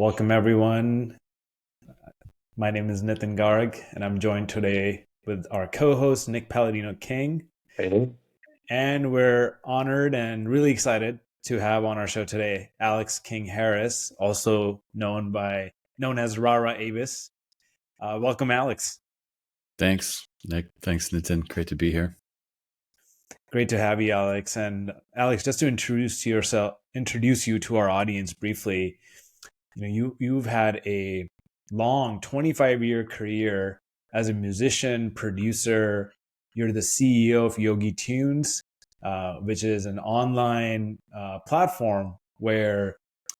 Welcome, everyone. My name is Nitin Garg, and I'm joined today with our co-host, Nick Palladino King. Hey. And we're honored and really excited to have on our show today Alex King Harris, also known as Rara Avis. Welcome, Alex. Thanks, Nick. Thanks, Nitin. Great to be here. Great to have you, Alex. And Alex, just to introduce you to our audience briefly. You've had a long 25-year career as a musician, producer. You're the CEO of Yogi Tunes, which is an online platform where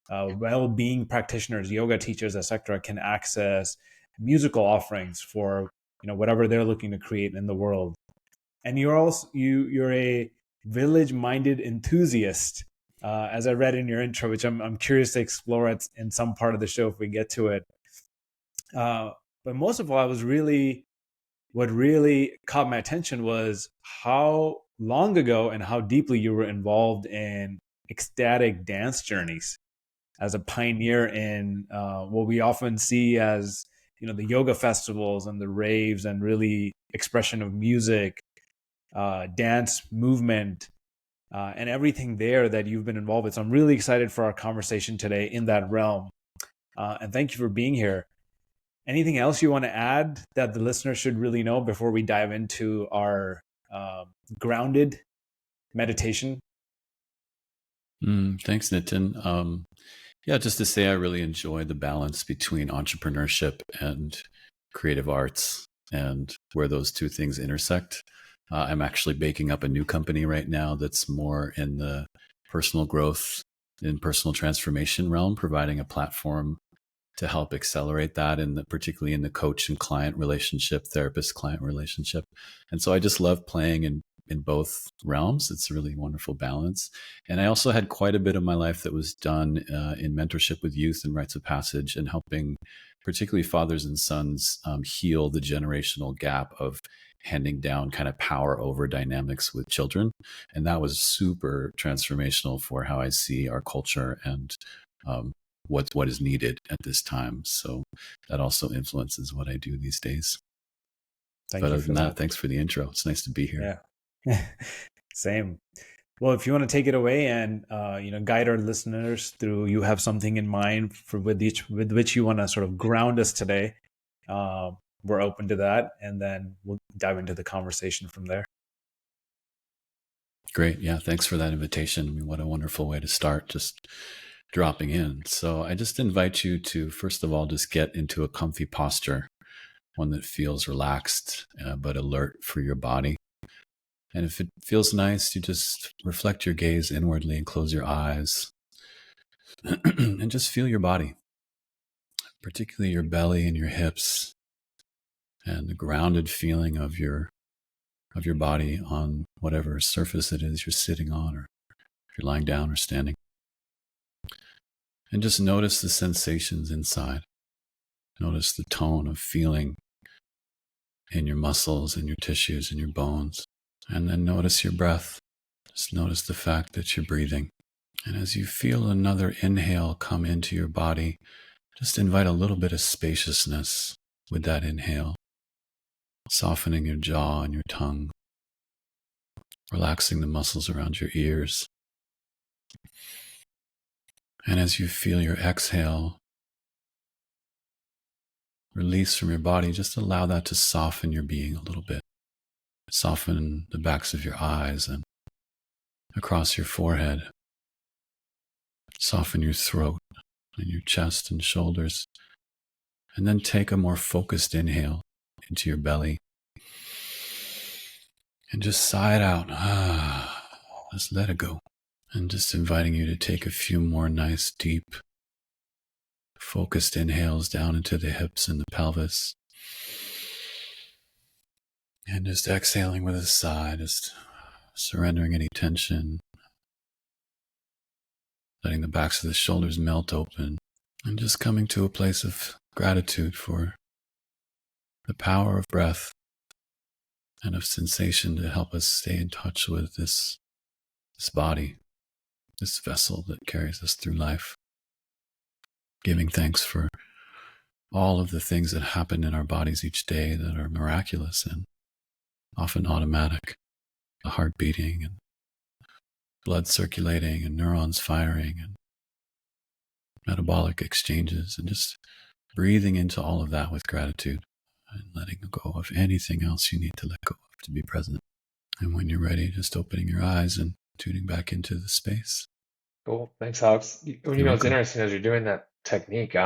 well-being practitioners, yoga teachers, etc., can access musical offerings for whatever they're looking to create in the world. And you're a village-minded enthusiast, as I read in your intro, which I'm curious to explore in some part of the show if we get to it. But most of all, what really caught my attention was how long ago and how deeply you were involved in ecstatic dance journeys as a pioneer in what we often see as the yoga festivals and the raves and really expression of music, dance movement, and everything there that you've been involved with. So I'm really excited for our conversation today in that realm. And thank you for being here. Anything else you want to add that the listeners should really know before we dive into our grounded meditation? Thanks, Nitin. Just to say I really enjoy the balance between entrepreneurship and creative arts and where those two things intersect. I'm actually baking up a new company right now that's more in the personal growth and personal transformation realm, providing a platform to help accelerate that, particularly in the coach and client relationship, therapist-client relationship. And so I just love playing in both realms. It's a really wonderful balance. And I also had quite a bit of my life that was done in mentorship with youth and rites of passage and helping particularly fathers and sons heal the generational gap of handing down kind of power over dynamics with children. And that was super transformational for how I see our culture and what is needed at this time. So that also influences what I do these days. But other than that, thanks for the intro. It's nice to be here. Yeah. Same. Well, if you want to take it away and guide our listeners through, you have something in mind with which you want to sort of ground us today. We're open to that, and then we'll dive into the conversation from there. Great. Yeah. Thanks for that invitation. I mean, what a wonderful way to start, just dropping in. So I just invite you to, first of all, just get into a comfy posture, one that feels relaxed, but alert for your body. And if it feels nice, you just reflect your gaze inwardly and close your eyes and just feel your body, particularly your belly and your hips and the grounded feeling of your body on whatever surface it is you're sitting on, or if you're lying down or standing. And just notice the sensations inside. Notice the tone of feeling in your muscles and your tissues and your bones. And then notice your breath. Just notice the fact that you're breathing. And as you feel another inhale come into your body, just invite a little bit of spaciousness with that inhale, softening your jaw and your tongue, relaxing the muscles around your ears. And as you feel your exhale release from your body, just allow that to soften your being a little bit. Soften the backs of your eyes and across your forehead. Soften your throat and your chest and shoulders. And then take a more focused inhale into your belly. And just sigh it out. Just let it go. And just inviting you to take a few more nice, deep, focused inhales down into the hips and the pelvis. And just exhaling with a sigh, just surrendering any tension. Letting the backs of the shoulders melt open. And just coming to a place of gratitude for the power of breath and of sensation to help us stay in touch with this body, this vessel that carries us through life. giving thanks for all of the things that happen in our bodies each day that are miraculous and often automatic. The heart beating and blood circulating and neurons firing and metabolic exchanges, and just breathing into all of that with gratitude and letting go of anything else you need to let go of to be present. And when you're ready, just opening your eyes and tuning back into the space. Cool. Thanks, Alex. You You're know, it's welcome. interesting as you're doing that technique,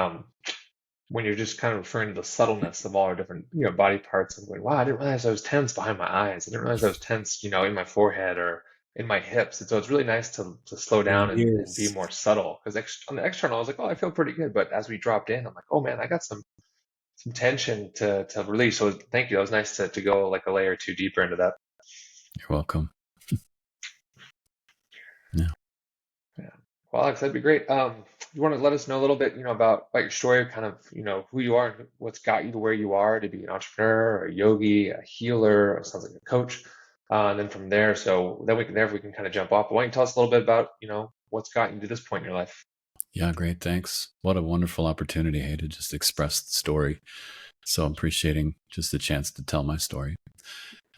when you're just kind of referring to the subtleness of all our different, body parts and going, wow, I didn't realize I was tense behind my eyes. I didn't realize I was tense, in my forehead or in my hips. And so it's really nice to slow down and be Yes. more subtle. Because on the external, I was like, oh, I feel pretty good. But as we dropped in, I'm like, oh man, I got some tension to release. So thank you. That was nice to go like a layer or two deeper into that. You're welcome. Yeah. Yeah. Well, Alex, that'd be great. You want to let us know a little bit, about your story, kind of, who you are and what's got you to where you are to be an entrepreneur, a yogi, a healer, or sounds like a coach. And then from there, so then we can kind of jump off. But why don't you tell us a little bit about, what's gotten you to this point in your life? Yeah, great. Thanks. What a wonderful opportunity, hey, to just express the story. So I'm appreciating just the chance to tell my story.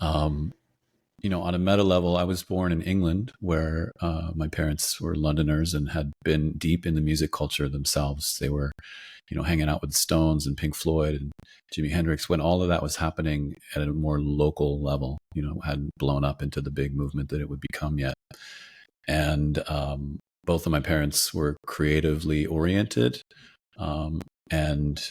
On a meta level, I was born in England, where my parents were Londoners and had been deep in the music culture themselves. They were, hanging out with the Stones and Pink Floyd and Jimi Hendrix when all of that was happening at a more local level, hadn't blown up into the big movement that it would become yet. And both of my parents were creatively oriented. And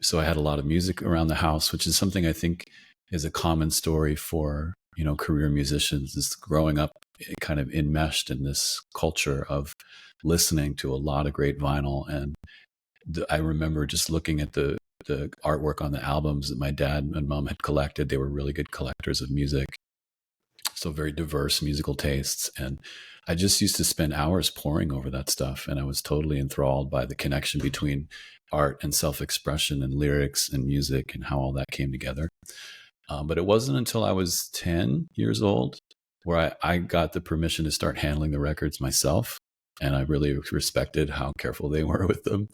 so I had a lot of music around the house, which is something I think is a common story for, career musicians, is growing up kind of enmeshed in this culture of listening to a lot of great vinyl. And I remember just looking at the artwork on the albums that my dad and mom had collected. They were really good collectors of music. So very diverse musical tastes. And I just used to spend hours poring over that stuff. And I was totally enthralled by the connection between art and self-expression and lyrics and music and how all that came together. But it wasn't until I was 10 years old where I got the permission to start handling the records myself. And I really respected how careful they were with them,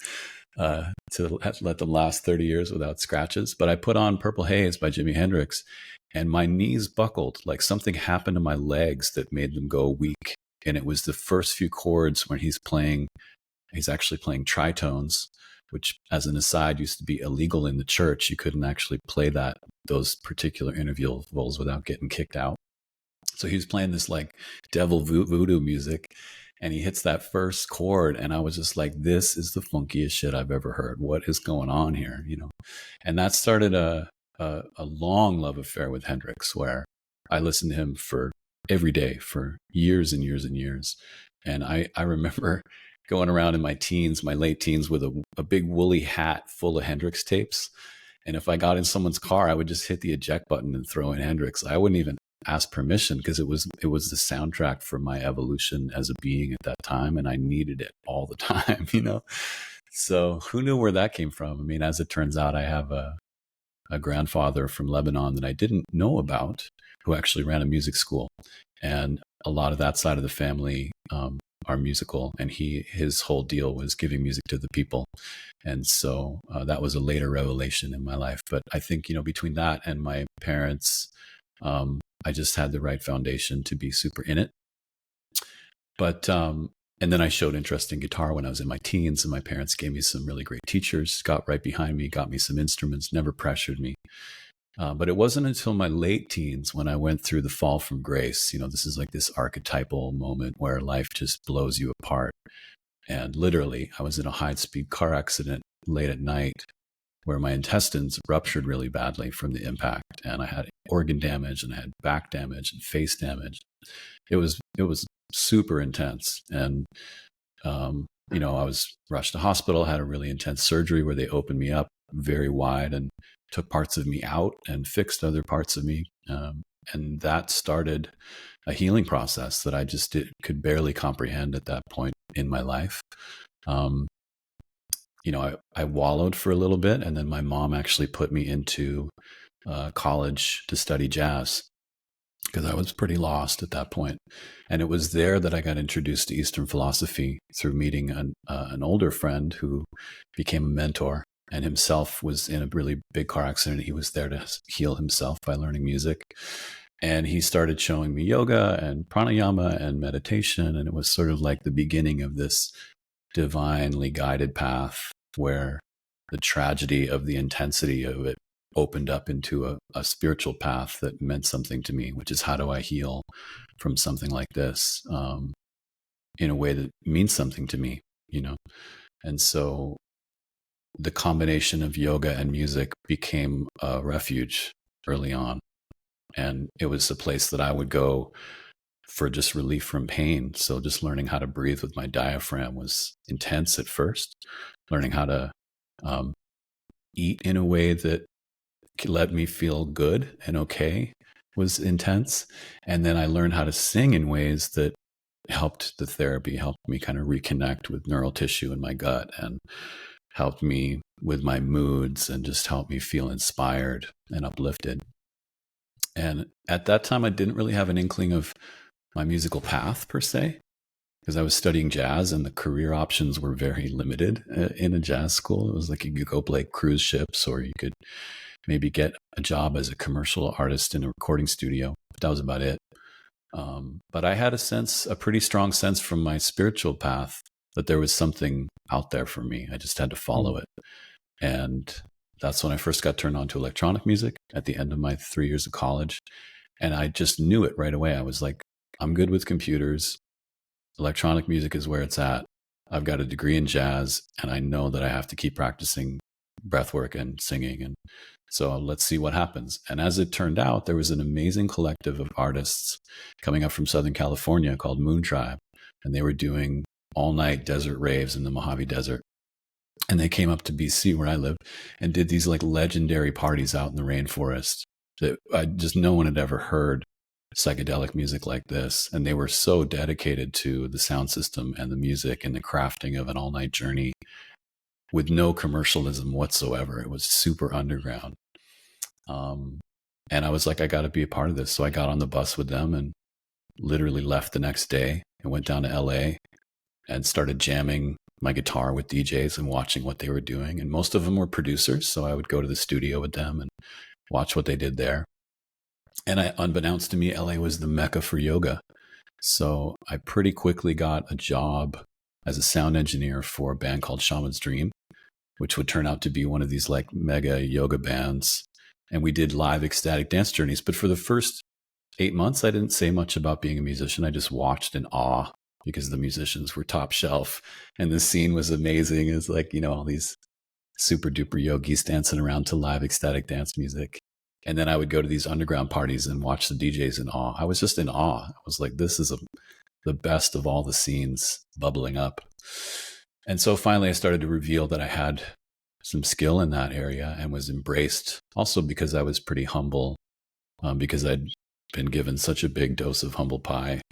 to let them last 30 years without scratches. But I put on Purple Haze by Jimi Hendrix, and my knees buckled, like something happened to my legs that made them go weak. And it was the first few chords when he's actually playing tritones, which, as an aside, used to be illegal in the church. You couldn't actually play those particular intervals without getting kicked out. So he was playing this like devil voodoo music, and he hits that first chord, and I was just like, this is the funkiest shit I've ever heard. What is going on here? And that started a long love affair with Hendrix, where I listened to him for every day for years and years and years. And I remember going around in my late teens, with a big woolly hat full of Hendrix tapes. And if I got in someone's car, I would just hit the eject button and throw in Hendrix. I wouldn't even ask permission, because it was the soundtrack for my evolution as a being at that time. And I needed it all the time, So who knew where that came from? I mean, as it turns out, I have a grandfather from Lebanon that I didn't know about, who actually ran a music school. And a lot of that side of the family are musical, and his whole deal was giving music to the people. And so that was a later revelation in my life. But I think, between that and my parents, I just had the right foundation to be super in it. But and then I showed interest in guitar when I was in my teens, and my parents gave me some really great teachers, got right behind me, got me some instruments, never pressured me. But it wasn't until my late teens when I went through the fall from grace. This is like this archetypal moment where life just blows you apart. And literally, I was in a high-speed car accident late at night where my intestines ruptured really badly from the impact. And I had organ damage, and I had back damage and face damage. It was super intense. And, I was rushed to hospital, had a really intense surgery where they opened me up very wide and took parts of me out and fixed other parts of me. And that started a healing process that I just could barely comprehend at that point in my life. I wallowed for a little bit, and then my mom actually put me into college to study jazz. because I was pretty lost at that point. And it was there that I got introduced to Eastern philosophy through meeting an older friend who became a mentor, and himself was in a really big car accident. He was there to heal himself by learning music. And he started showing me yoga and pranayama and meditation. And it was sort of like the beginning of this divinely guided path where the tragedy of the intensity of it opened up into a spiritual path that meant something to me, which is how do I heal from something like this in a way that means something to me, you know? And so the combination of yoga and music became a refuge early on. And it was a place that I would go for just relief from pain. So just learning how to breathe with my diaphragm was intense at first. Learning how to eat in a way that let me feel good and okay was intense. And then I learned how to sing in ways that helped the therapy, helped me kind of reconnect with neural tissue in my gut, and helped me with my moods, and just helped me feel inspired and uplifted. And at that time, I didn't really have an inkling of my musical path per se, because I was studying jazz and the career options were very limited in a jazz school. It was like you could go play cruise ships, or you could maybe get a job as a commercial artist in a recording studio. But that was about it. But I had a pretty strong sense from my spiritual path that there was something out there for me. I just had to follow it. And that's when I first got turned on to electronic music at the end of my 3 years of college. And I just knew it right away. I was like, I'm good with computers. Electronic music is where it's at. I've got a degree in jazz, and I know that I have to keep practicing breathwork and singing. And so let's see what happens. And as it turned out, there was an amazing collective of artists coming up from Southern California called Moon Tribe. And they were doing all-night desert raves in the Mojave Desert. And they came up to BC, where I live, and did these like legendary parties out in the rainforest that no one had ever heard psychedelic music like this. And they were so dedicated to the sound system and the music and the crafting of an all-night journey with no commercialism whatsoever. It was super underground. And I was like, I got to be a part of this. So I got on the bus with them and literally left the next day and went down to LA and started jamming my guitar with DJs and watching what they were doing. And most of them were producers. So I would go to the studio with them and watch what they did there. And unbeknownst to me, LA was the mecca for yoga. So I pretty quickly got a job as a sound engineer for a band called Shaman's Dream, which would turn out to be one of these like mega yoga bands. And we did live ecstatic dance journeys. But for the first 8 months, I didn't say much about being a musician. I just watched in awe because the musicians were top shelf and the scene was amazing. It's like, you know, all these super duper yogis dancing around to live ecstatic dance music. And then I would go to these underground parties and watch the DJs in awe. I was just in awe. I was like, this is the best of all the scenes bubbling up. And so finally I started to reveal that I had some skill in that area and was embraced, also because I was pretty humble, because I'd been given such a big dose of humble pie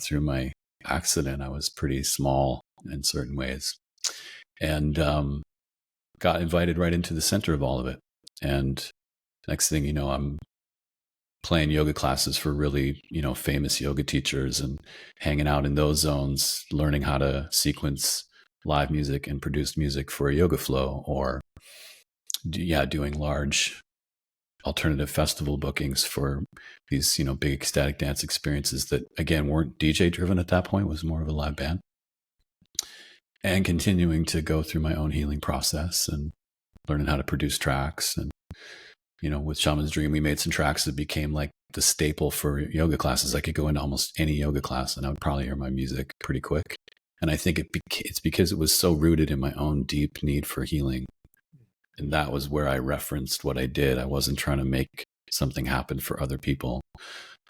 through my accident. I was pretty small in certain ways, and got invited right into the center of all of it. And next thing you know, I'm playing yoga classes for really, you know, famous yoga teachers and hanging out in those zones, learning how to sequence live music and produce music for a yoga flow, or doing large alternative festival bookings for these, you know, big ecstatic dance experiences that again weren't DJ driven at that point, was more of a live band. And continuing to go through my own healing process and learning how to produce tracks. And, you know, with Shaman's Dream, we made some tracks that became like the staple for yoga classes. I could go into almost any yoga class and I would probably hear my music pretty quick. And I think it's because it was so rooted in my own deep need for healing. And that was where I referenced what I did. I wasn't trying to make something happen for other people.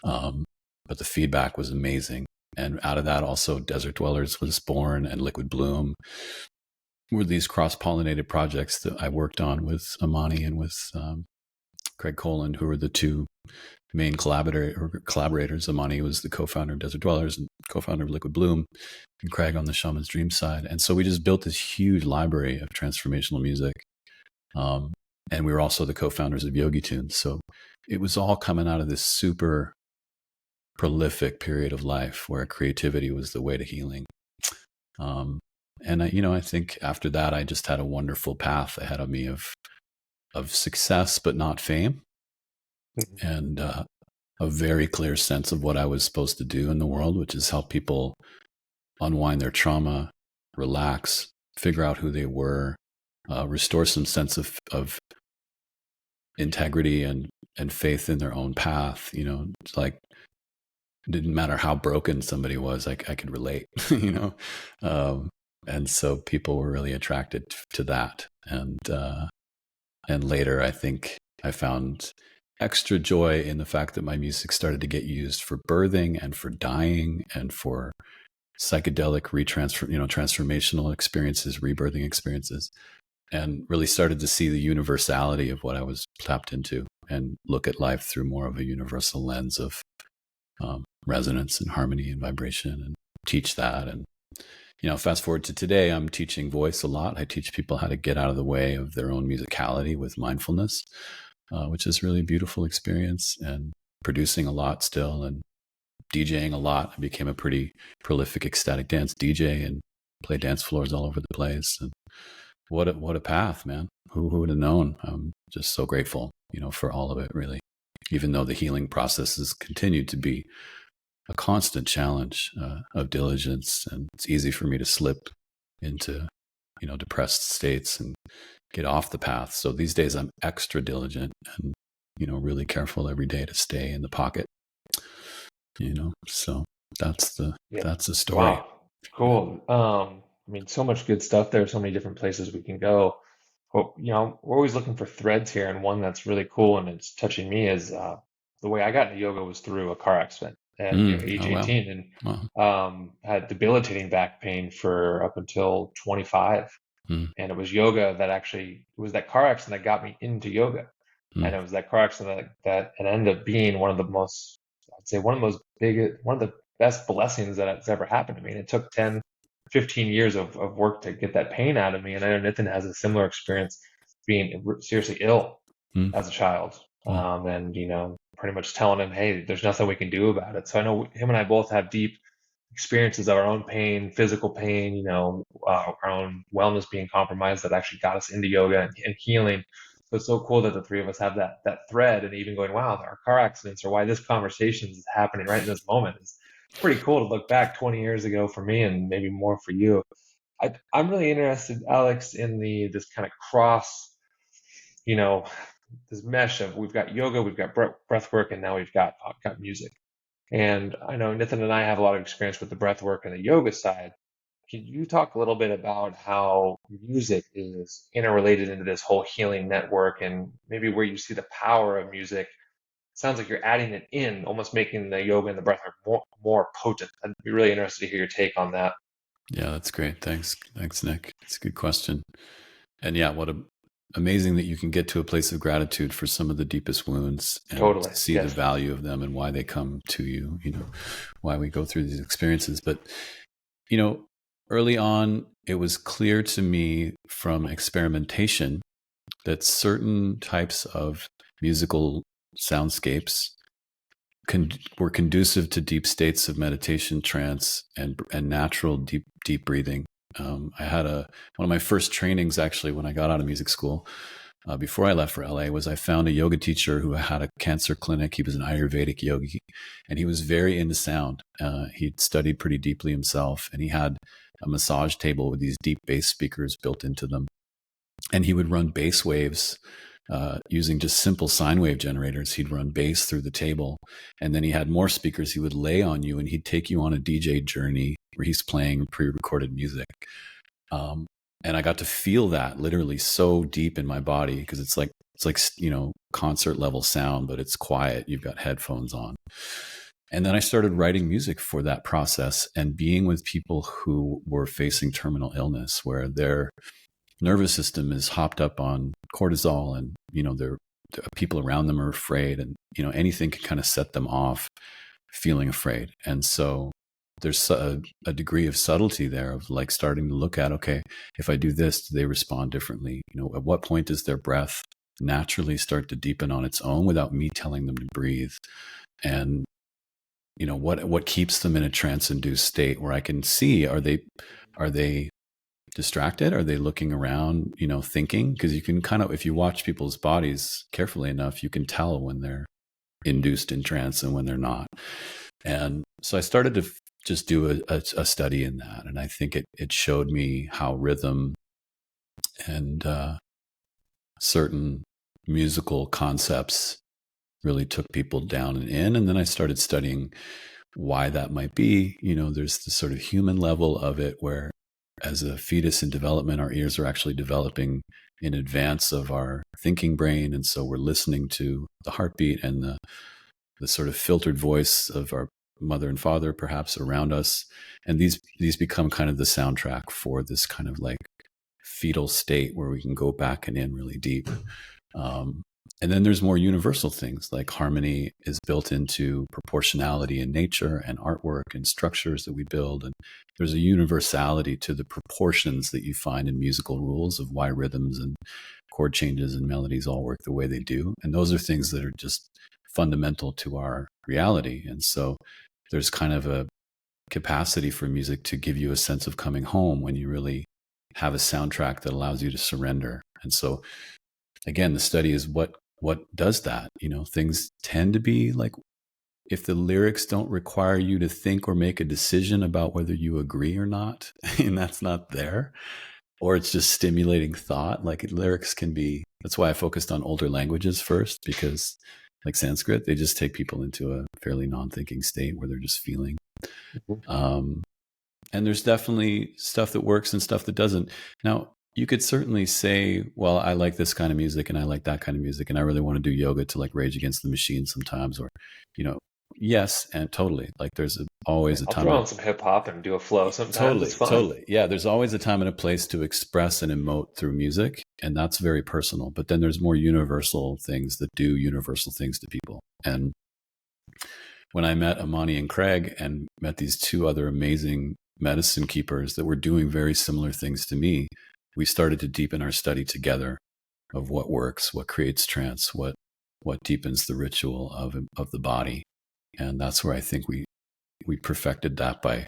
But the feedback was amazing. And out of that also Desert Dwellers was born, and Liquid Bloom were these cross-pollinated projects that I worked on with Amani and with Craig Coland, who were the two main collaborators. Amani was the co-founder of Desert Dwellers and co-founder of Liquid Bloom, and Craig on the Shaman's Dream side. And so we just built this huge library of transformational music. And we were also the co-founders of Yogi Tunes. So it was all coming out of this super prolific period of life where creativity was the way to healing. And I think after that, I just had a wonderful path ahead of me of success, but not fame, and a very clear sense of what I was supposed to do in the world, which is help people unwind their trauma, relax, figure out who they were, restore some sense of integrity and faith in their own path. It's like, it didn't matter how broken somebody was, I could relate, and so people were really attracted to that. And later, I think I found extra joy in the fact that my music started to get used for birthing and for dying and for psychedelic transformational experiences, rebirthing experiences, and really started to see the universality of what I was tapped into and look at life through more of a universal lens of resonance and harmony and vibration, and teach that. And fast forward to today, I'm teaching voice a lot. I teach people how to get out of the way of their own musicality with mindfulness, which is really a beautiful experience, and producing a lot still, and DJing a lot. I became a pretty prolific ecstatic dance DJ and play dance floors all over the place. And what a path, man. Who would have known? I'm just so grateful, for all of it, really. Even though the healing process has continued to be a constant challenge of diligence, and it's easy for me to slip into, depressed states and get off the path. So these days I'm extra diligent and, really careful every day to stay in the pocket. So that's the story. Wow. Cool. So much good stuff there, so many different places we can go. Well, we're always looking for threads here, and one that's really cool and it's touching me is the way I got into yoga was through a car accident at age 18, and had debilitating back pain for up until 25. And it was yoga it was that car accident that got me into yoga. And it was that car accident that it ended up being one of the best blessings that's ever happened to me. And it took 10, 15 years of work to get that pain out of me. And I know Nitin has a similar experience being seriously ill as a child. And, pretty much telling him, hey, there's nothing we can do about it. So I know him and I both have deep experiences of our own pain, physical pain, our own wellness being compromised that actually got us into yoga and healing. So it's so cool that the three of us have that thread, and even going, wow, our car accidents, or why this conversation is happening right in this moment. It's pretty cool to look back 20 years ago for me, and maybe more for you. I'm really interested, Alex, in this kind of cross, this mesh of, we've got yoga, we've got breath work, and now we've got music. And I know Nitin and I have a lot of experience with the breath work and the yoga side. Can you talk a little bit about how music is interrelated into this whole healing network, and maybe where you see the power of music? It sounds like you're adding it in, almost making the yoga and the breath work more potent. I'd be really interested to hear your take on that. Yeah, that's great. Thanks, Nick. It's a good question. And yeah, amazing that you can get to a place of gratitude for some of the deepest wounds, and Totally. see the value of them and why they come to you, why we go through these experiences. But, early on, it was clear to me from experimentation that certain types of musical soundscapes were conducive to deep states of meditation, trance, and natural deep breathing. I had one of my first trainings, actually, when I got out of music school, before I left for LA, was I found a yoga teacher who had a cancer clinic. He was an Ayurvedic yogi, and he was very into sound. He'd studied pretty deeply himself, and he had a massage table with these deep bass speakers built into them. And he would run bass waves using just simple sine wave generators. He'd run bass through the table, and then he had more speakers he would lay on you, and he'd take you on a DJ journey where he's playing pre-recorded music. And I got to feel that literally so deep in my body, because it's like concert level sound, but it's quiet. You've got headphones on. And then I started writing music for that process, and being with people who were facing terminal illness, where their nervous system is hopped up on cortisol, and the people around them are afraid, and anything can kind of set them off feeling afraid. And so there's a degree of subtlety there of like starting to look at, okay, if I do this, do they respond differently? At what point does their breath naturally start to deepen on its own without me telling them to breathe? And what keeps them in a trance-induced state where I can see, are they distracted? Are they looking around, thinking? Because you can kind of, if you watch people's bodies carefully enough, you can tell when they're induced in trance and when they're not. And so I started to just do a study in that. And I think it showed me how rhythm and certain musical concepts really took people down and in. And then I started studying why that might be. There's the sort of human level of it where as a fetus in development, our ears are actually developing in advance of our thinking brain. And so we're listening to the heartbeat and the sort of filtered voice of our mother and father, perhaps around us. And these become kind of the soundtrack for this kind of like fetal state where we can go back and in really deep. And then there's more universal things like harmony is built into proportionality in nature and artwork and structures that we build. And there's a universality to the proportions that you find in musical rules of why rhythms and chord changes and melodies all work the way they do. And those are things that are just fundamental to our reality. And so there's kind of a capacity for music to give you a sense of coming home when you really have a soundtrack that allows you to surrender. And so again, the study is what does that? Things tend to be like, if the lyrics don't require you to think or make a decision about whether you agree or not, and that's not there, or it's just stimulating thought, like lyrics can be, that's why I focused on older languages first, because like Sanskrit, they just take people into a fairly non-thinking state where they're just feeling. And there's definitely stuff that works and stuff that doesn't. Now, you could certainly say, well, I like this kind of music and I like that kind of music, and I really want to do yoga to like Rage Against the Machine sometimes, or, yes, and totally. Like there's always a time. I'll throw on some hip hop and do a flow sometimes. It's fun. Totally. Yeah, there's always a time and a place to express and emote through music, and that's very personal. But then there's more universal things that do universal things to people. And when I met Amani and Craig and met these two other amazing medicine keepers that were doing very similar things to me, we started to deepen our study together of what works, what creates trance, what deepens the ritual of the body. And that's where I think we perfected that by,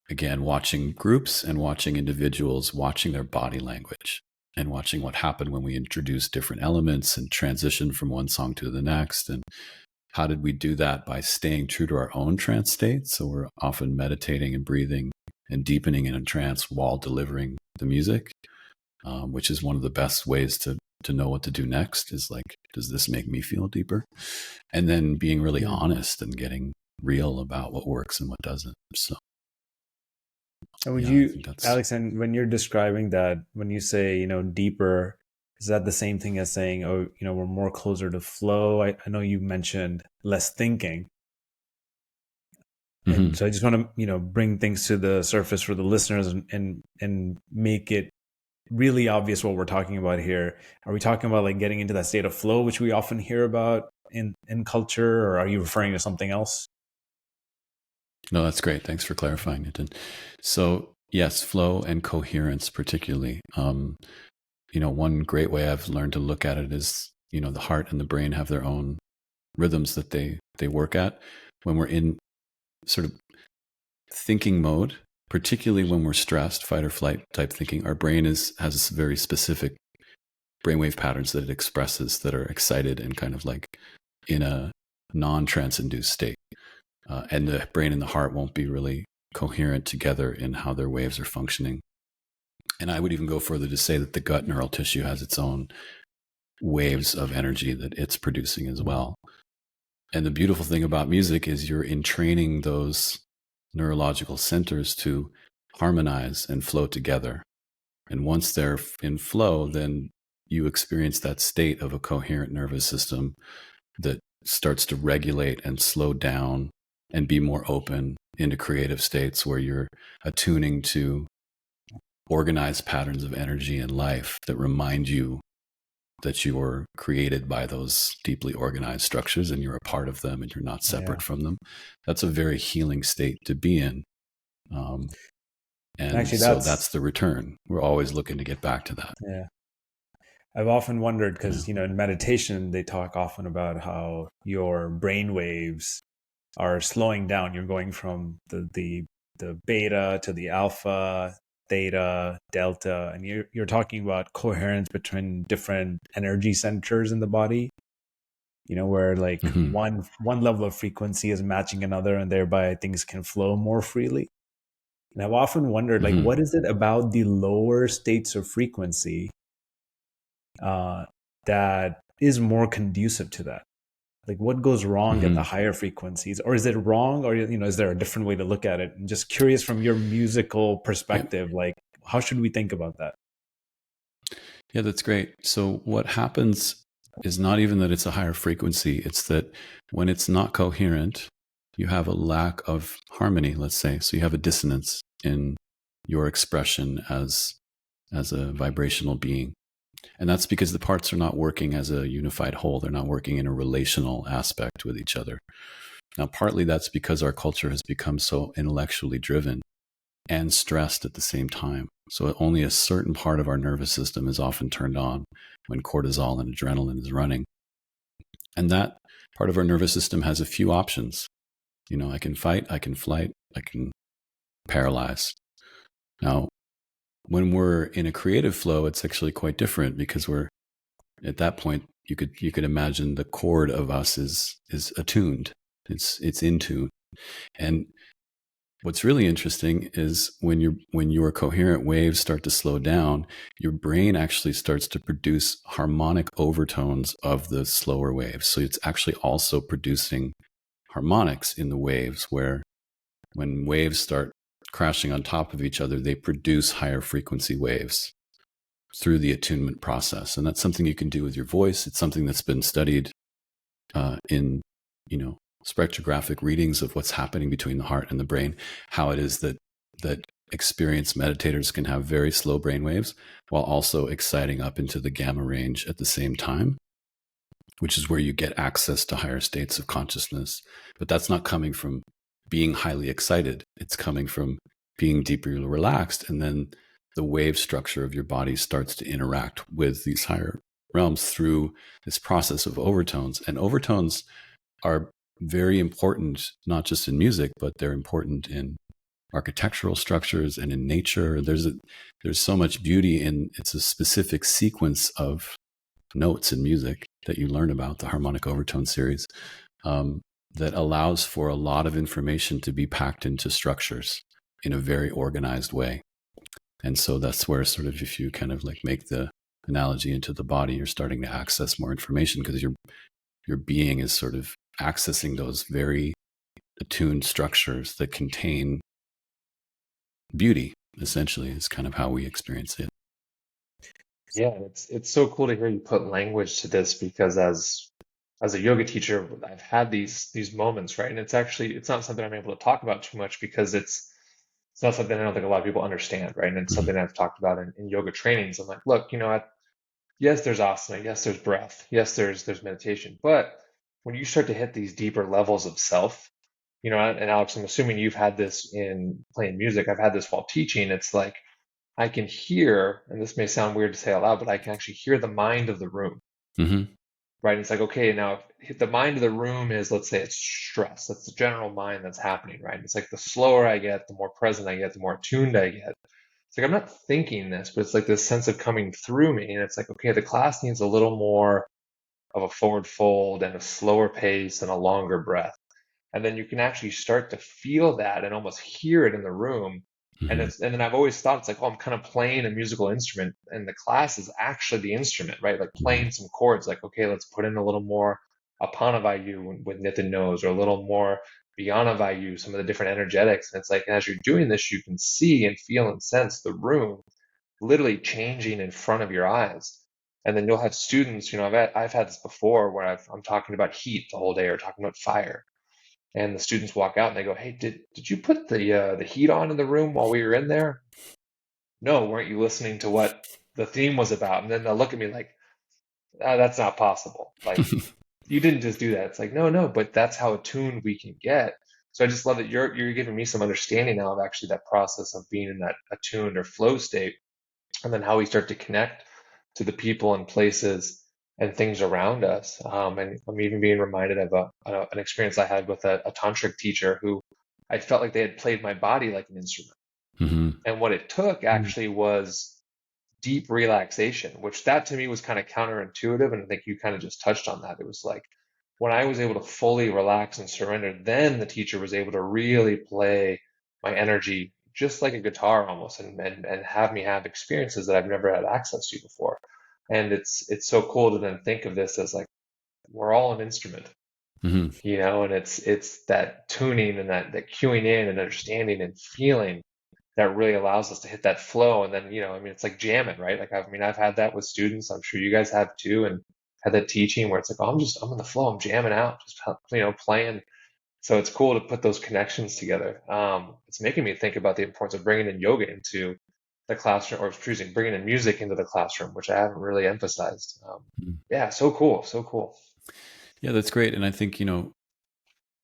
again, watching groups and watching individuals, watching their body language and watching what happened when we introduced different elements and transitioned from one song to the next. And how did we do that? By staying true to our own trance state. So we're often meditating and breathing and deepening in a trance while delivering the music. Which is one of the best ways to know what to do next, is like, does this make me feel deeper? And then being really honest and getting real about what works and what doesn't. So, would you, Alex, and when you're describing that, when you say, deeper, is that the same thing as saying, we're more closer to flow? I know you mentioned less thinking. And so I just want to, bring things to the surface for the listeners and make it really obvious what we're talking about here. Are we talking about like getting into that state of flow, which we often hear about in culture, or are you referring to something else? No, that's great. Thanks for clarifying, Nitin. So yes, flow and coherence particularly. One great way I've learned to look at it is, the heart and the brain have their own rhythms that they work at. When we're in sort of thinking mode, particularly when we're stressed, fight or flight type thinking, our brain has very specific brainwave patterns that it expresses that are excited and kind of like in a non-trance induced state. And the brain and the heart won't be really coherent together in how their waves are functioning. And I would even go further to say that the gut neural tissue has its own waves of energy that it's producing as well. And the beautiful thing about music is you're entraining those neurological centers to harmonize and flow together. And once they're in flow, then you experience that state of a coherent nervous system that starts to regulate and slow down and be more open into creative states where you're attuning to organized patterns of energy and life that remind you that you were created by those deeply organized structures and you're a part of them and you're not separate from them. That's a very healing state to be in. And actually, that's the return. We're always looking to get back to that. Yeah. I've often wondered because, in meditation, they talk often about how your brain waves are slowing down. You're going from the beta to the alpha, theta, delta, and you're talking about coherence between different energy centers in the body. Where like Mm-hmm. one level of frequency is matching another, and thereby things can flow more freely. And I've often wondered, like, Mm-hmm. what is it about the lower states of frequency that is more conducive to that? Like, what goes wrong at the Mm-hmm. higher frequencies, or is it wrong, or is there a different way to look at it? I'm just curious from your musical perspective, like, how should we think about that? Yeah, that's great. So what happens is not even that it's a higher frequency, it's that when it's not coherent, you have a lack of harmony, let's say. So you have a dissonance in your expression as a vibrational being. And that's because the parts are not working as a unified whole. They're not working in a relational aspect with each other. Now, partly that's because our culture has become so intellectually driven and stressed at the same time. So only a certain part of our nervous system is often turned on when cortisol and adrenaline is running. And that part of our nervous system has a few options. I can fight, I can flight, I can paralyze. Now, when we're in a creative flow, it's actually quite different because we're at that point, you could imagine the chord of us is attuned. It's in tune. And what's really interesting is when your coherent waves start to slow down, your brain actually starts to produce harmonic overtones of the slower waves. So it's actually also producing harmonics in the waves, where when waves start crashing on top of each other, they produce higher frequency waves through the attunement process. And that's something you can do with your voice. It's something that's been studied in spectrographic readings of what's happening between the heart and the brain, how it is that experienced meditators can have very slow brain waves while also exciting up into the gamma range at the same time, which is where you get access to higher states of consciousness. But that's not coming from being highly excited. It's coming from being deeply relaxed, and then the wave structure of your body starts to interact with these higher realms through this process of overtones. And overtones are very important, not just in music, but they're important in architectural structures and in nature. There's so much beauty in it's a specific sequence of notes in music that you learn about, the harmonic overtone series, that allows for a lot of information to be packed into structures in a very organized way. And so that's where sort of, if you kind of like make the analogy into the body, you're starting to access more information because your being is sort of accessing those very attuned structures that contain beauty, essentially, is kind of how we experience it. Yeah, it's so cool to hear you put language to this, because as a yoga teacher, I've had these moments, right? And it's not something I'm able to talk about too much because it's not something I don't think a lot of people understand, right? And it's Mm-hmm. something I've talked about in yoga trainings. I'm like, look, yes, there's asana, yes, there's breath, yes, there's meditation, but when you start to hit these deeper levels of self, and Alex, I'm assuming you've had this in playing music. I've had this while teaching. It's like I can hear, and this may sound weird to say out loud, but I can actually hear the mind of the room, Mm-hmm. right? And it's like, okay, now if the mind of the room is, let's say it's stress, that's the general mind that's happening, right? And it's like the slower I get, the more present I get, the more attuned I get. It's like I'm not thinking this, but it's like this sense of coming through me. And it's like, okay, the class needs a little more of a forward fold and a slower pace and a longer breath. And then you can actually start to feel that and almost hear it in the room. And Mm-hmm. then I've always thought it's like, oh, I'm kind of playing a musical instrument, and the class is actually the instrument, right? Like Mm-hmm. playing some chords, like, okay, let's put in a little more Apanavayu with Nitin knows, or a little more Vyanavayu, some of the different energetics. And it's like, as you're doing this, you can see and feel and sense the room literally changing in front of your eyes. And then you'll have students, I've had this before where I'm talking about heat the whole day, or talking about fire. And the students walk out and they go, "Hey, did you put the heat on in the room while we were in there? No, weren't you listening to what the theme was about?" And then they'll look at me like, "That's not possible. Like, you didn't just do that." It's like, no, but that's how attuned we can get. So I just love that you're giving me some understanding now of actually that process of being in that attuned or flow state, and then how we start to connect to the people and places and things around us. And I'm even being reminded of an experience I had with a tantric teacher who I felt like they had played my body like an instrument. Mm-hmm. And what it took actually was deep relaxation, which that to me was kind of counterintuitive. And I think you kind of just touched on that. It was like when I was able to fully relax and surrender, then the teacher was able to really play my energy just like a guitar almost, and have me have experiences that I've never had access to before. And it's so cool to then think of this as like we're all an instrument, Mm-hmm. and it's that tuning and that cueing in and understanding and feeling that really allows us to hit that flow. And then, I mean, it's like jamming, right? Like, I've had that with students. I'm sure you guys have too, and had that teaching where it's like, oh, I'm in the flow. I'm jamming out, just, playing. So it's cool to put those connections together. It's making me think about the importance of bringing in yoga into the classroom, or bringing in music into the classroom, which I haven't really emphasized. Yeah, so cool. So cool. Yeah, that's great. And I think,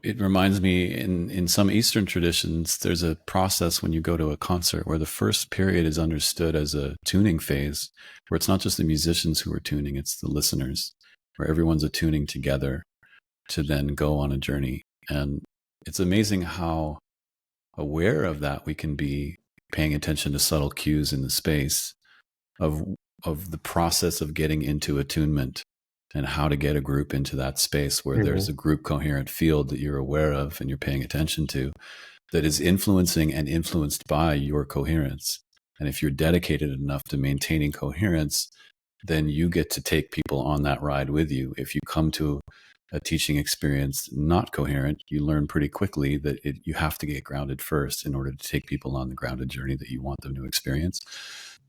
it reminds me in some Eastern traditions, there's a process when you go to a concert where the first period is understood as a tuning phase, where it's not just the musicians who are tuning, it's the listeners, where everyone's attuning together to then go on a journey. And it's amazing how aware of that we can be, paying attention to subtle cues in the space of the process of getting into attunement, and how to get a group into that space where there's a group coherent field that you're aware of and you're paying attention to, that is influencing and influenced by your coherence. And if you're dedicated enough to maintaining coherence, then you get to take people on that ride with you. If you come to a teaching experience not coherent, you learn pretty quickly that you have to get grounded first in order to take people on the grounded journey that you want them to experience,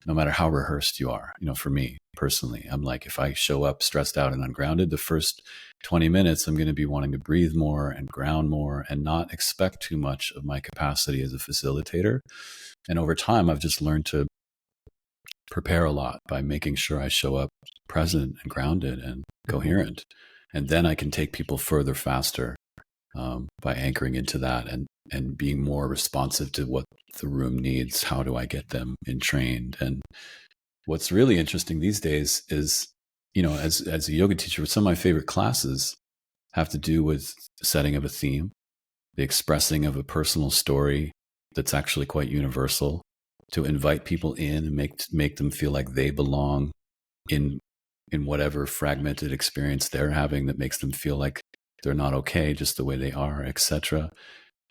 no matter how rehearsed you are. For me personally, I'm like, if I show up stressed out and ungrounded, the first 20 minutes, I'm going to be wanting to breathe more and ground more and not expect too much of my capacity as a facilitator. And over time, I've just learned to prepare a lot by making sure I show up present and grounded and coherent. And then I can take people further faster by anchoring into that and being more responsive to what the room needs. How do I get them entrained? And what's really interesting these days is, as a yoga teacher, some of my favorite classes have to do with the setting of a theme, the expressing of a personal story that's actually quite universal, to invite people in and make them feel like they belong in whatever fragmented experience they're having that makes them feel like they're not okay just the way they are, etc.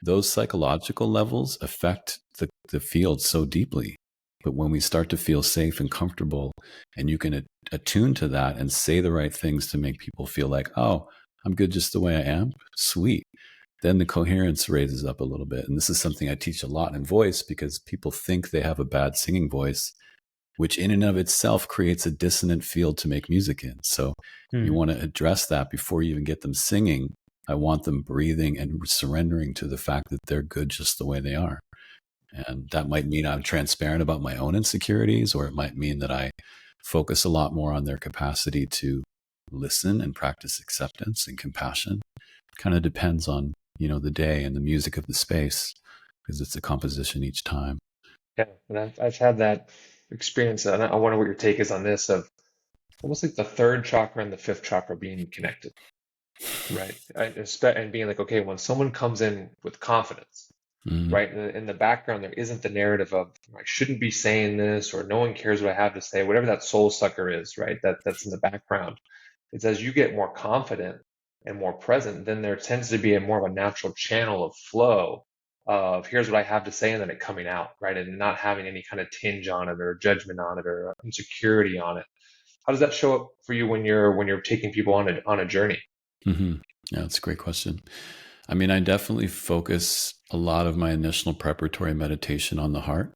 Those psychological levels affect the field so deeply. But when we start to feel safe and comfortable, and you can attune to that and say the right things to make people feel like, oh, I'm good just the way I am, sweet, then the coherence raises up a little bit. And this is something I teach a lot in voice, because people think they have a bad singing voice, which in and of itself creates a dissonant field to make music in. So you want to address that before you even get them singing. I want them breathing and surrendering to the fact that they're good just the way they are. And that might mean I'm transparent about my own insecurities, or it might mean that I focus a lot more on their capacity to listen and practice acceptance and compassion. It kind of depends on, the day and the music of the space, because it's a composition each time. Yeah, and I've had that experience, and I wonder what your take is on this, of almost like the third chakra and the fifth chakra being connected, right? And being like, okay, when someone comes in with confidence, right, in the background, there isn't the narrative of I shouldn't be saying this, or no one cares what I have to say, whatever that soul sucker is, right? That's in the background. It's as you get more confident and more present, then there tends to be a more of a natural channel of flow of here's what I have to say, and then it coming out, right? And not having any kind of tinge on it, or judgment on it, or insecurity on it. How does that show up for you when you're taking people on a journey? Yeah, that's a great question. I mean, I definitely focus a lot of my initial preparatory meditation on the heart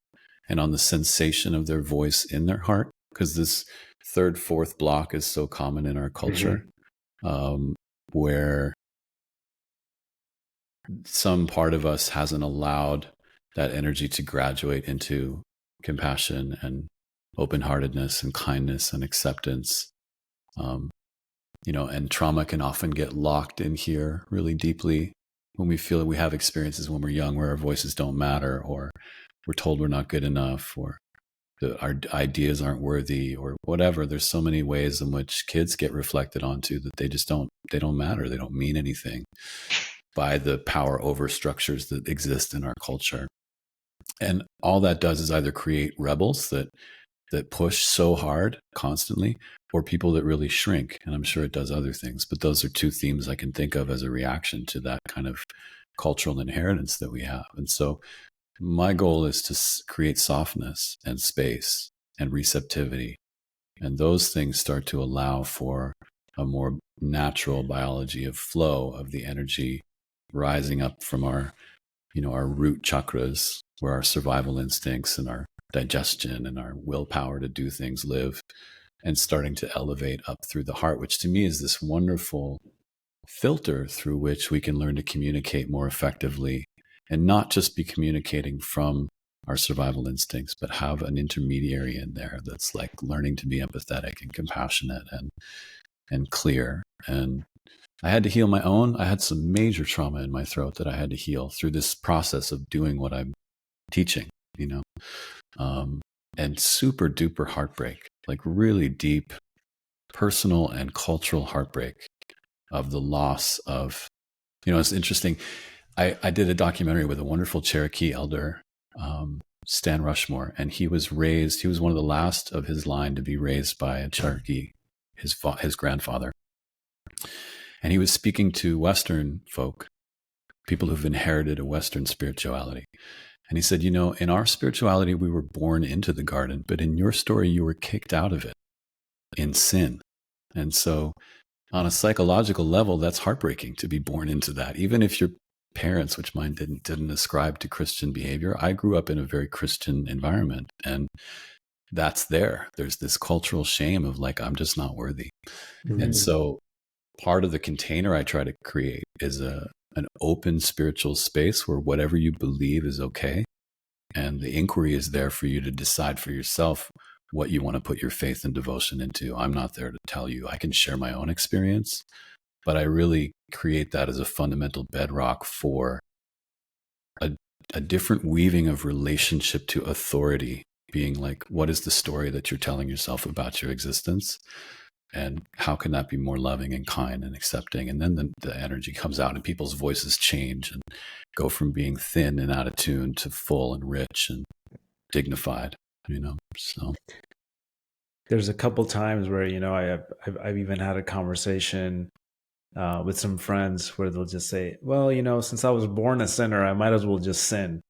and on the sensation of their voice in their heart, because this third, fourth block is so common in our culture, where some part of us hasn't allowed that energy to graduate into compassion and open-heartedness and kindness and acceptance. And trauma can often get locked in here really deeply when we feel that we have experiences when we're young where our voices don't matter, or we're told we're not good enough, or our ideas aren't worthy or whatever. There's so many ways in which kids get reflected onto that they don't matter. They don't mean anything by the power over structures that exist in our culture. And all that does is either create rebels that push so hard constantly, or people that really shrink. And I'm sure it does other things, but those are two themes I can think of as a reaction to that kind of cultural inheritance that we have. And so my goal is to create softness and space and receptivity. And those things start to allow for a more natural biology of flow of the energy rising up from our root chakras, where our survival instincts and our digestion and our willpower to do things live, and starting to elevate up through the heart, which to me is this wonderful filter through which we can learn to communicate more effectively, and not just be communicating from our survival instincts, but have an intermediary in there that's like learning to be empathetic and compassionate and clear. And I had to heal my own. I had some major trauma in my throat that I had to heal through this process of doing what I'm teaching, and super duper heartbreak, like really deep personal and cultural heartbreak of the loss of, it's interesting. I did a documentary with a wonderful Cherokee elder, Stan Rushmore, and he was one of the last of his line to be raised by a Cherokee, his grandfather. And he was speaking to Western folk, people who've inherited a Western spirituality. And he said, in our spirituality, we were born into the garden, but in your story, you were kicked out of it in sin. And so on a psychological level, that's heartbreaking to be born into that. Even if your parents, which mine didn't ascribe to Christian behavior. I grew up in a very Christian environment, and that's there. There's this cultural shame of like, I'm just not worthy. Mm-hmm. And so part of the container I try to create is an open spiritual space where whatever you believe is okay. And the inquiry is there for you to decide for yourself what you want to put your faith and devotion into. I'm not there to tell you. I can share my own experience, but I really create that as a fundamental bedrock for a different weaving of relationship to authority, being like, what is the story that you're telling yourself about your existence? And how can that be more loving and kind and accepting? And then the energy comes out and people's voices change and go from being thin and out of tune to full and rich and dignified, so. There's a couple times where, I've even had a conversation with some friends where they'll just say, well, since I was born a sinner, I might as well just sin.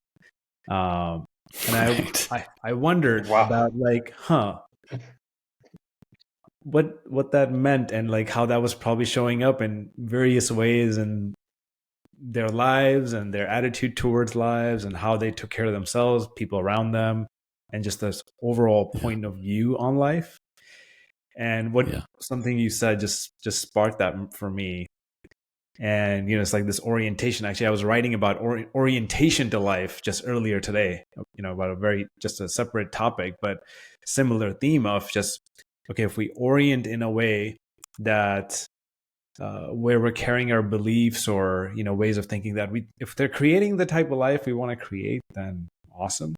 And I wondered about like, what that meant, and like how that was probably showing up in various ways in their lives and their attitude towards lives and how they took care of themselves, people around them, and just this overall point of view on life. And something you said just sparked that for me. And, it's like this orientation. Actually, I was writing about orientation to life just earlier today, about just a separate topic, but similar theme of just, okay, if we orient in a way that where we're carrying our beliefs or, ways of thinking that if they're creating the type of life we want to create, then awesome,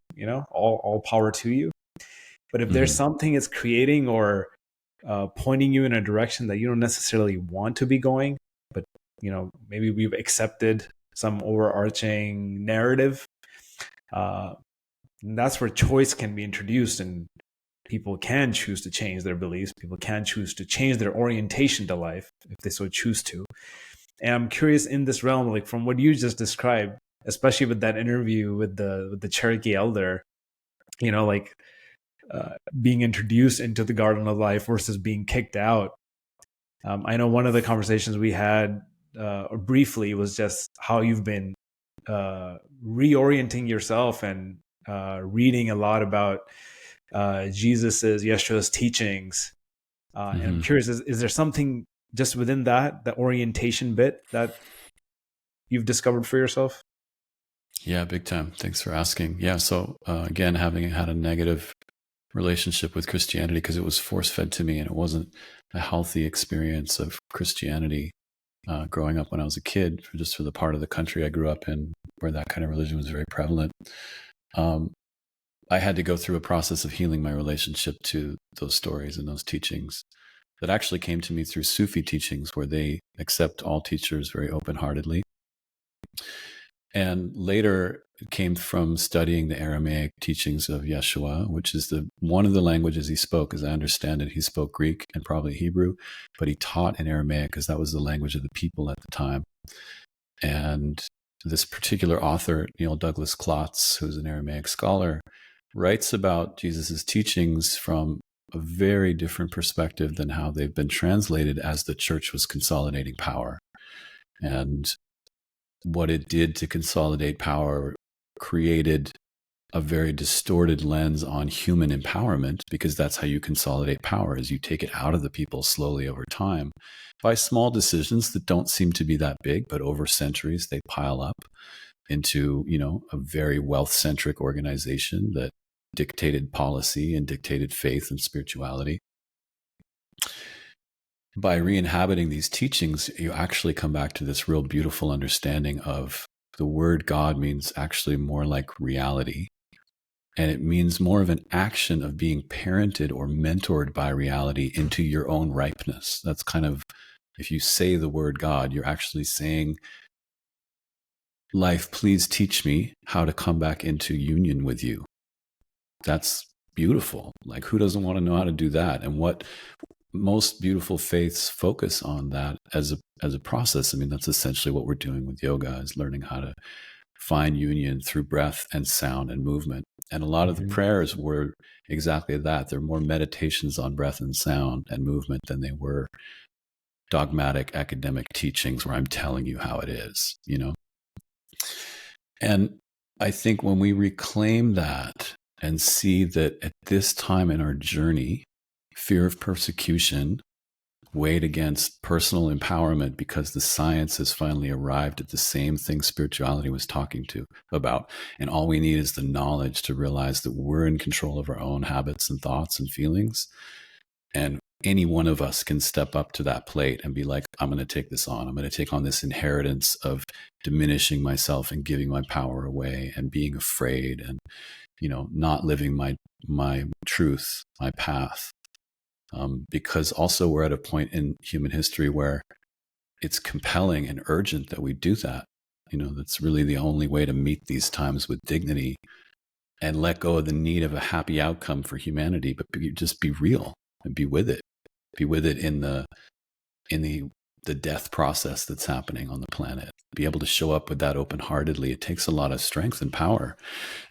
all power to you. But if there's something it's creating or pointing you in a direction that you don't necessarily want to be going, but maybe we've accepted some overarching narrative, that's where choice can be introduced, and people can choose to change their beliefs. People can choose to change their orientation to life if they so choose to. And I'm curious, in this realm, like from what you just described, especially with that interview with the Cherokee elder, being introduced into the garden of life versus being kicked out. I know one of the conversations we had briefly was just how you've been reorienting yourself and reading a lot about Yeshua's teachings. And I'm curious, is there something just within the orientation bit that you've discovered for yourself? Yeah, big time. Thanks for asking. Yeah. So again, having had a negative relationship with Christianity because it was force-fed to me and it wasn't a healthy experience of Christianity growing up when I was a kid, just for the part of the country I grew up in where that kind of religion was very prevalent. I had to go through a process of healing my relationship to those stories and those teachings that actually came to me through Sufi teachings, where they accept all teachers very open-heartedly. And later it came from studying the Aramaic teachings of Yeshua, which is one of the languages he spoke. As I understand it, he spoke Greek and probably Hebrew, but he taught in Aramaic because that was the language of the people at the time. And this particular author, Neil Douglas Klotz, who's an Aramaic scholar, writes about Jesus's teachings from a very different perspective than how they've been translated as the church was consolidating power. And what it did to consolidate power created a very distorted lens on human empowerment, because that's how you consolidate power, is you take it out of the people slowly over time by small decisions that don't seem to be that big, but over centuries they pile up into, a very wealth-centric organization that dictated policy and dictated faith and spirituality. By re-inhabiting these teachings, you actually come back to this real beautiful understanding of the word God means actually more like reality. And it means more of an action of being parented or mentored by reality into your own ripeness. That's kind of, if you say the word God, you're actually saying, life, please teach me how to come back into union with you. That's beautiful. Like, who doesn't want to know how to do that? And what most beautiful faiths focus on that as a process. I mean, that's essentially what we're doing with yoga, is learning how to find union through breath and sound and movement. And a lot of the prayers were exactly that. They're more meditations on breath and sound and movement than they were dogmatic academic teachings where I'm telling you how it is, And I think when we reclaim that and see that at this time in our journey, fear of persecution weighed against personal empowerment, because the science has finally arrived at the same thing spirituality was talking about. And all we need is the knowledge to realize that we're in control of our own habits and thoughts and feelings. And any one of us can step up to that plate and be like, I'm going to take this on. I'm going to take on this inheritance of diminishing myself and giving my power away and being afraid and, not living my truth, my path. Because also we're at a point in human history where it's compelling and urgent that we do that. That's really the only way to meet these times with dignity and let go of the need of a happy outcome for humanity, but just be real and be with it. Be with it in the death process that's happening on the planet. Be able to show up with that open-heartedly. It takes a lot of strength and power.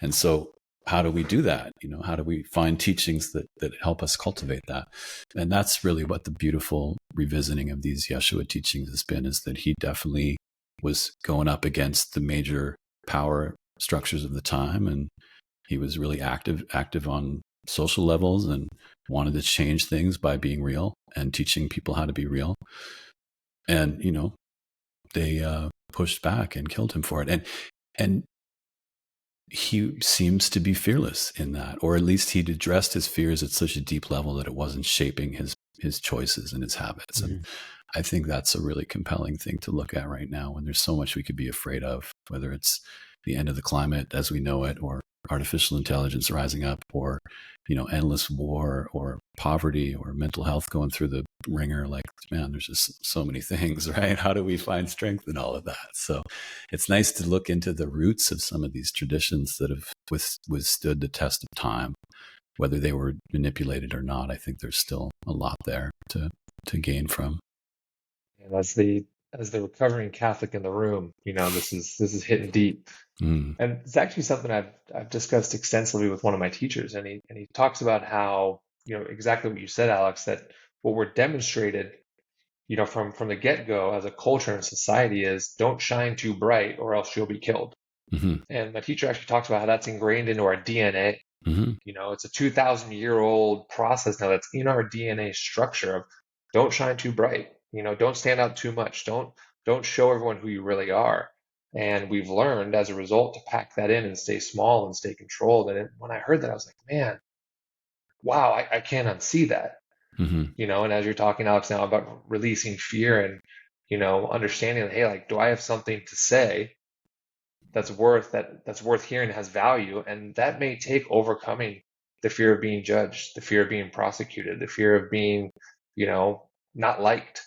And so how do we do that? How do we find teachings that help us cultivate that? And that's really what the beautiful revisiting of these Yeshua teachings has been, is that he definitely was going up against the major power structures of the time. And he was really active on social levels and wanted to change things by being real and teaching people how to be real. And, they pushed back and killed him for it. And he seems to be fearless in that, or at least he'd addressed his fears at such a deep level that it wasn't shaping his choices and his habits. And I think that's a really compelling thing to look at right now, when there's so much we could be afraid of, whether it's the end of the climate as we know it, or artificial intelligence rising up, or, endless war, or poverty, or mental health going through the ringer. Like, man, there's just so many things, right? How do we find strength in all of that? So it's nice to look into the roots of some of these traditions that have withstood the test of time, whether they were manipulated or not. I think there's still a lot there to gain from. And as the recovering Catholic in the room, this is hitting deep. And it's actually something I've discussed extensively with one of my teachers, and he talks about how, exactly what you said, Alex, that what we're demonstrated, from the get-go as a culture and society is, don't shine too bright or else you'll be killed. And my teacher actually talks about how that's ingrained into our DNA. It's a 2,000-year-old process now that's in our DNA structure of, don't shine too bright, don't stand out too much, don't show everyone who you really are. And we've learned as a result to pack that in and stay small and stay controlled. And when I heard that, I was like, man, wow, I can't unsee that. And as you're talking, Alex, now about releasing fear and, understanding that, hey, like, do I have something to say that's worth hearing, has value, and that may take overcoming the fear of being judged, the fear of being prosecuted, the fear of being, not liked.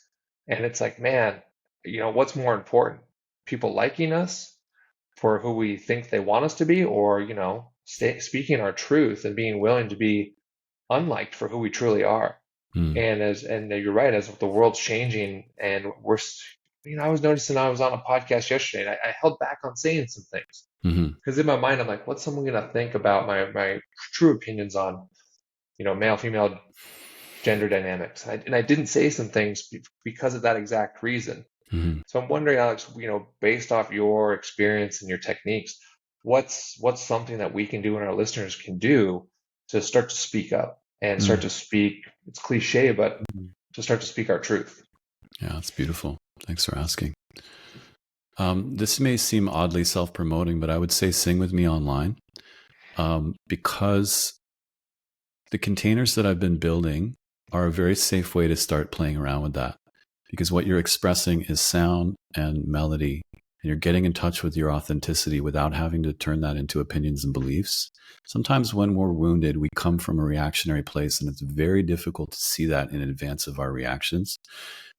And it's like, man, what's more important? People liking us for who we think they want us to be, or, speaking our truth and being willing to be unliked for who we truly are. Mm. And you're right, as the world's changing, and I was noticing, I was on a podcast yesterday, and I held back on saying some things Mm-hmm. because in my mind I'm like, what's someone gonna think about my true opinions on, male female gender dynamics? And I didn't say some things because of that exact reason. Mm-hmm. So I'm wondering, Alex, based off your experience and your techniques, what's something that we can do and our listeners can do to start to speak up and start to speak, it's cliche, but to start to speak our truth? Yeah, it's beautiful. Thanks for asking. This may seem oddly self-promoting, but I would say sing with me online, because the containers that I've been building are a very safe way to start playing around with that. Because what you're expressing is sound and melody, and you're getting in touch with your authenticity without having to turn that into opinions and beliefs. Sometimes when we're wounded, we come from a reactionary place, and it's very difficult to see that in advance of our reactions.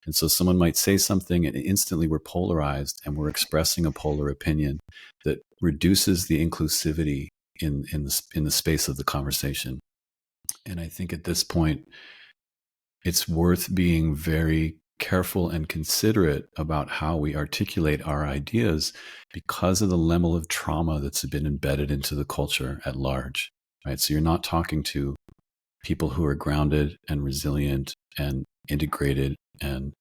And so someone might say something and instantly we're polarized, and we're expressing a polar opinion that reduces the inclusivity in the space of the conversation. And I think at this point, it's worth being very careful and considerate about how we articulate our ideas because of the level of trauma that's been embedded into the culture at large, right? So you're not talking to people who are grounded and resilient and integrated and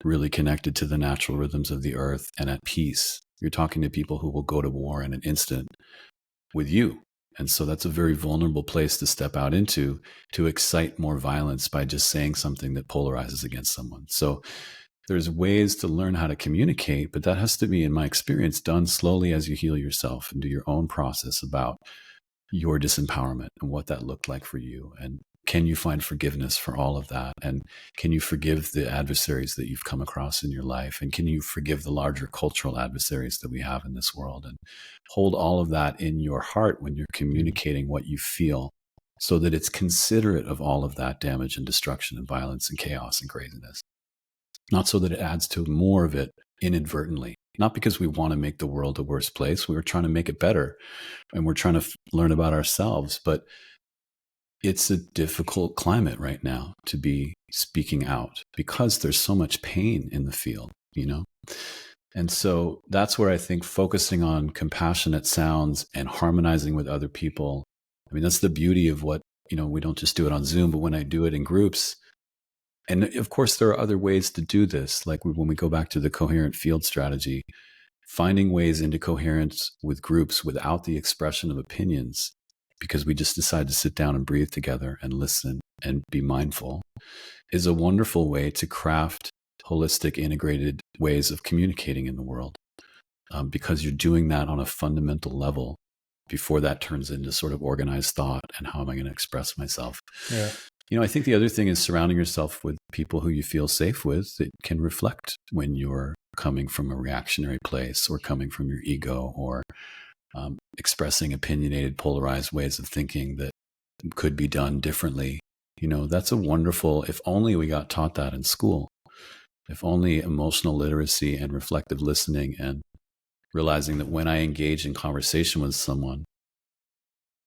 really connected to the natural rhythms of the earth and at peace. You're talking to people who will go to war in an instant with you. And so that's a very vulnerable place to step out into, to excite more violence by just saying something that polarizes against someone. So there's ways to learn how to communicate, but that has to be, in my experience, done slowly as you heal yourself and do your own process about your disempowerment and what that looked like for you. And can you find forgiveness for all of that? And can you forgive the adversaries that you've come across in your life? And can you forgive the larger cultural adversaries that we have in this world? And hold all of that in your heart when you're communicating what you feel, so that it's considerate of all of that damage and destruction and violence and chaos and craziness. Not so that it adds to more of it inadvertently. Not because we want to make the world a worse place. We're trying to make it better, and we're trying to learn about ourselves. But it's a difficult climate right now to be speaking out because there's so much pain in the field, And so that's where I think focusing on compassionate sounds and harmonizing with other people. I mean, that's the beauty of what, we don't just do it on Zoom, but when I do it in groups. And of course, there are other ways to do this. Like when we go back to the coherent field strategy, finding ways into coherence with groups without the expression of opinions, because we just decide to sit down and breathe together and listen and be mindful, is a wonderful way to craft holistic, integrated ways of communicating in the world, because you're doing that on a fundamental level before that turns into sort of organized thought and how am I going to express myself. Yeah. I think the other thing is surrounding yourself with people who you feel safe with that can reflect when you're coming from a reactionary place or coming from your ego or expressing opinionated, polarized ways of thinking that could be done differently. That's a wonderful, if only we got taught that in school, if only emotional literacy and reflective listening and realizing that when I engage in conversation with someone,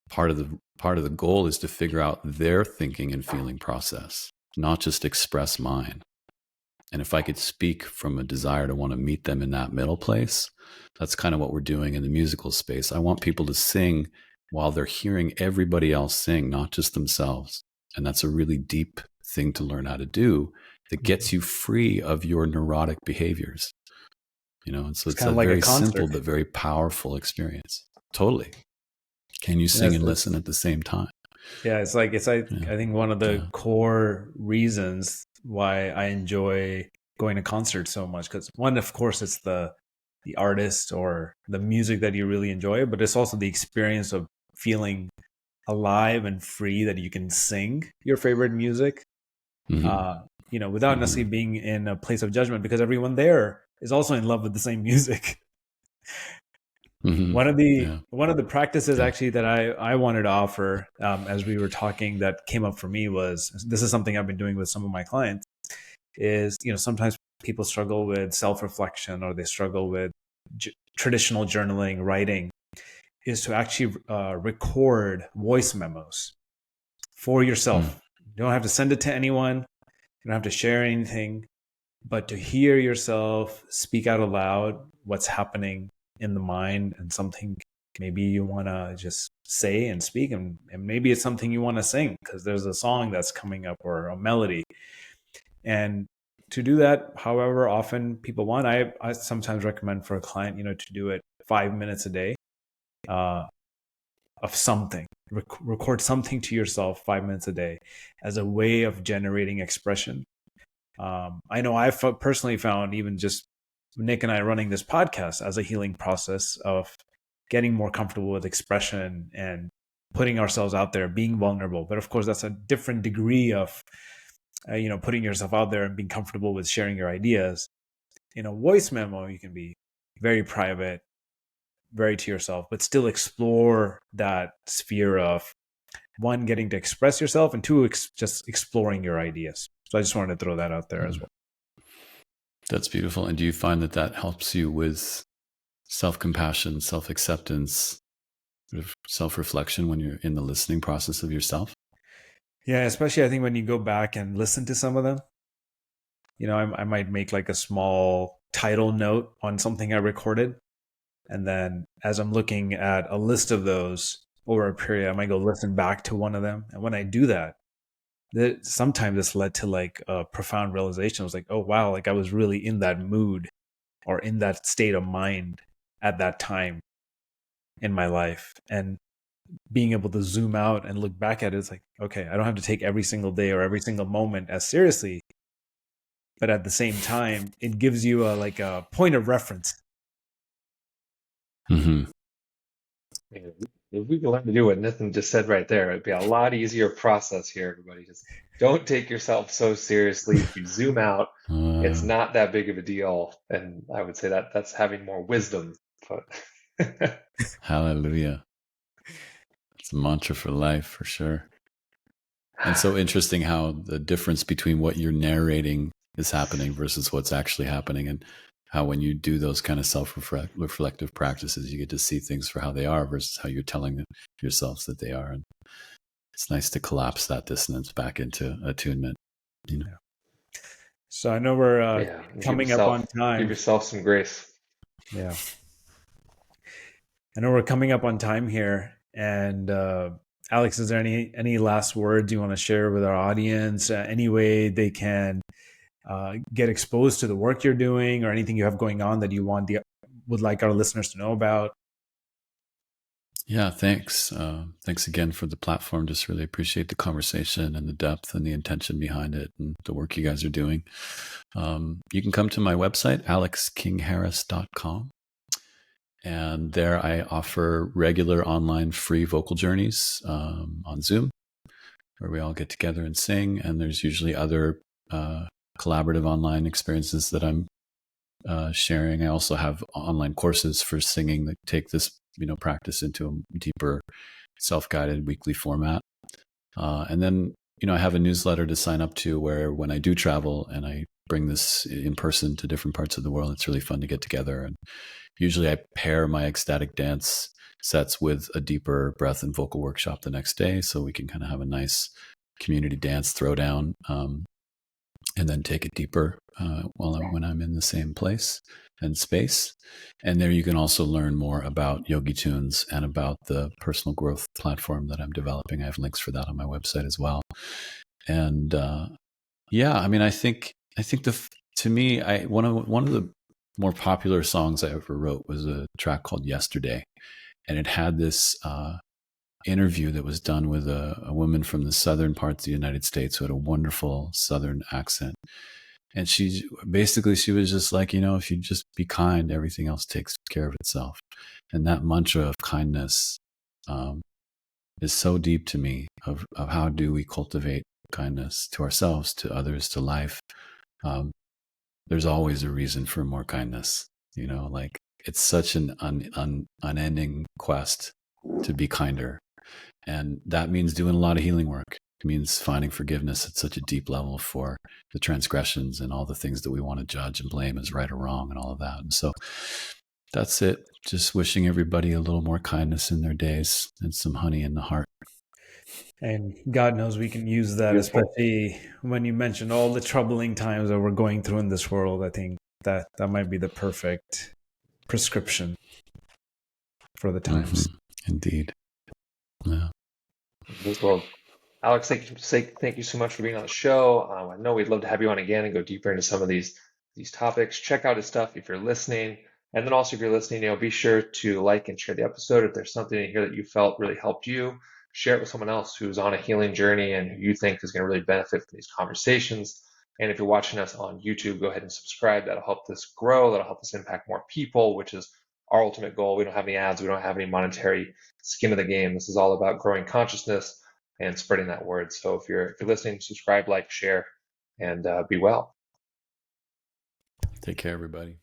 part of the goal is to figure out their thinking and feeling process, not just express mine. And if I could speak from a desire to want to meet them in that middle place, that's kind of what we're doing in the musical space. I want people to sing while they're hearing everybody else sing, not just themselves. And that's a really deep thing to learn how to do that gets you free of your neurotic behaviors. And so it's kind a of like very a concert. simple but very powerful experience. Totally. Can you sing and listen at the same time? Yeah, I think one of the core reasons why I enjoy going to concerts so much, because one, of course, it's the artist or the music that you really enjoy, but it's also the experience of feeling alive and free, that you can sing your favorite music, without necessarily being in a place of judgment, because everyone there is also in love with the same music. Yeah. One of the practices Yeah. actually that I wanted to offer as we were talking that came up for me was, this is something I've been doing with some of my clients, is, sometimes people struggle with self-reflection, or they struggle with traditional journaling, writing, is to actually record voice memos for yourself. You don't have to send it to anyone. You don't have to share anything, but to hear yourself speak out aloud what's happening in the mind, and something maybe you want to just say and speak, and maybe it's something you want to sing because there's a song that's coming up or a melody. And to do that however often people want, I sometimes recommend for a client, to do it 5 minutes a day, of something. Record something to yourself 5 minutes a day as a way of generating expression. I know I've personally found, even just Nick and I running this podcast, as a healing process of getting more comfortable with expression and putting ourselves out there, being vulnerable. But of course, that's a different degree of, putting yourself out there and being comfortable with sharing your ideas. In a voice memo, you can be very private, very to yourself, but still explore that sphere of, one, getting to express yourself, and two, just exploring your ideas. So I just wanted to throw that out there as well. That's beautiful. And do you find that that helps you with self-compassion, self-acceptance, self-reflection when you're in the listening process of yourself? Yeah, especially I think when you go back and listen to some of them, I might make like a small title note on something I recorded. And then as I'm looking at a list of those over a period, I might go listen back to one of them. And when I do that, sometimes this led to like a profound realization. I was like, oh, wow, like I was really in that mood or in that state of mind at that time in my life. And being able to zoom out and look back at it, it's like, okay, I don't have to take every single day or every single moment as seriously. But at the same time, it gives you a point of reference. Mm-hmm. If we could learn to do what Nitin just said right there, it'd be a lot easier process here, everybody. Just don't take yourself so seriously. If you zoom out, it's not that big of a deal. And I would say that that's having more wisdom. But Hallelujah. It's a mantra for life, for sure. And so interesting how the difference between what you're narrating is happening versus what's actually happening, and how when you do those kind of self-reflective practices, you get to see things for how they are versus how you're telling yourselves that they are. And it's nice to collapse that dissonance back into attunement. So I know we're coming up on time. Give yourself some grace. Yeah. I know we're coming up on time here. And Alex, is there any last words you want to share with our audience? Any way they can get exposed to the work you're doing, or anything you have going on that you would like our listeners to know about? Yeah, thanks. Thanks again for the platform. Just really appreciate the conversation and the depth and the intention behind it and the work you guys are doing. You can come to my website, alexkingharris.com. And there I offer regular online free vocal journeys on Zoom, where we all get together and sing. And there's usually other collaborative online experiences that I'm sharing. I also have online courses for singing that take this practice into a deeper self-guided weekly format. And then, I have a newsletter to sign up to, where when I do travel and I bring this in person to different parts of the world, it's really fun to get together. And usually I pair my ecstatic dance sets with a deeper breath and vocal workshop the next day, so we can kind of have a nice community dance throwdown, and then take it deeper when I'm in the same place and space. And there you can also learn more about Yogi Tunes and about the personal growth platform that I'm developing. I have links for that on my website as well. And I think to me, one of the more popular songs I ever wrote was a track called Yesterday. And it had this interview that was done with a woman from the southern parts of the United States who had a wonderful southern accent. And she was just like, if you just be kind, everything else takes care of itself. And that mantra of kindness is so deep to me, of how do we cultivate kindness to ourselves, to others, to life. There's always a reason for more kindness, it's such an unending quest to be kinder. And that means doing a lot of healing work. It means finding forgiveness at such a deep level for the transgressions and all the things that we want to judge and blame as right or wrong and all of that. And so that's it. Just wishing everybody a little more kindness in their days and some honey in the heart. And God knows we can use that, Beautiful. especially when you mentioned all the troubling times that we're going through in this world. I think that might be the perfect prescription for the times. Indeed. Yeah. Well, Alex, thank you so much for being on the show. I know we'd love to have you on again and go deeper into some of these topics. Check out his stuff if you're listening. And then also if you're listening, be sure to like and share the episode. If there's something in here that you felt really helped you, share it with someone else who's on a healing journey and who you think is going to really benefit from these conversations. And if you're watching us on YouTube, go ahead and subscribe. That'll help this grow. That'll help us impact more people, which is our ultimate goal. We don't have any ads. We don't have any monetary skin in the game. This is all about growing consciousness and spreading that word. So if you're listening, subscribe, like, share, and be well. Take care, everybody.